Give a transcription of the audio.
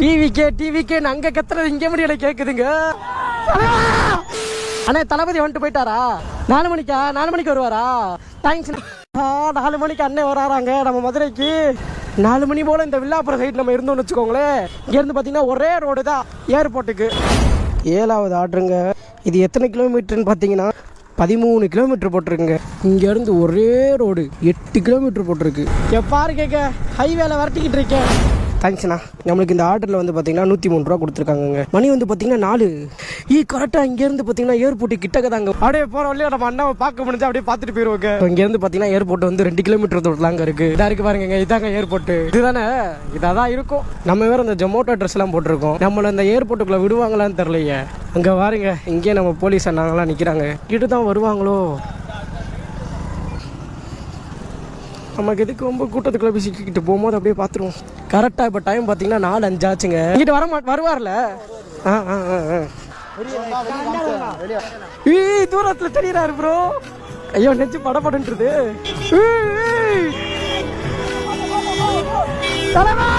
டிவிக்கே அங்க கத்துறது இங்க முடியல கேக்குதுங்க. அண்ணா தளபதி வந்துட்டு போயிட்டாரா? 4 மணிக்கு வருவாரா? தேங்க்ஸ். 4 மணிக்கு அண்ணன் வராறாங்க நம்ம மதுரைக்கு. 4 மணி போல இந்த வில்லாப்புரம் சைடு நம்ம இருந்தோம்னு வச்சுக்கோங்களேன். இங்க இருந்து பாத்தீங்கன்னா ஒரே ரோடு தான் ஏர்போர்ட்டுக்கு. 7வது ஆர்டருங்க. இது எத்தனை கிலோமீட்டர்னு பார்த்தீங்கன்னா 13 கிலோமீட்டர் போட்டிருக்குங்க. இங்கேருந்து ஒரே ரோடு 8 கிலோமீட்டர் போட்டிருக்கு. பாரு கேட்க ஹைவேல வரட்டிக்கிட்டு இருக்கேன். தேங்க்ஸ்ண்ணா. நம்மளுக்கு இந்த ஆர்டரில் வந்து பார்த்தீங்கன்னா 103 ரூபா கொடுத்துருக்காங்க. மணி வந்து பார்த்தீங்கன்னா 4. கரெக்டாக இங்கேருந்து பார்த்தீங்கன்னா ஏர்போர்ட்டு கிட்டக்க தாங்க. அப்படியே போகிற வழியா நம்ம அண்ணாவை பார்க்க முடிஞ்சா அப்படியே பார்த்துட்டு போயிடுவோங்க. இங்கேருந்து பார்த்தீங்கன்னா ஏர்போர்ட் வந்து 2 கிலோமீட்டர் தூரத்துலாங்க இருக்குது. இதாக இருக்குது பாருங்க, இதாங்க ஏர்போர்ட்டு. இதுதானே, இதாக தான் இருக்கும். நம்ம வேறு இந்த ஜொமேட்டோ அட்ரஸ்லாம் போட்டிருக்கோம். நம்மளை இந்த ஏர்போர்ட்டுக்குள்ளே விடுவாங்களான்னு தெரியலையே. அங்கே பாருங்க, இங்கேயே நம்ம போலீஸ் அண்ணாங்களாம் நிற்கிறாங்க. கிட்ட தான் வருவாங்களோ. நமக்கு எதுக்கு ரொம்ப கூட்டத்துக்குள்ள போய் சிக்கிட்டு போகும்போது அப்படியே பார்த்துருவோம். கரெக்டாக இப்போ டைம் பார்த்தீங்கன்னா 4:05 ஆச்சுங்க. இங்கிட்ட வருவார்ல. தூரத்தில் தெரியுறாரு ப்ரோ. ஐயோ நெஞ்சு படப்படுன்றது. தலைவா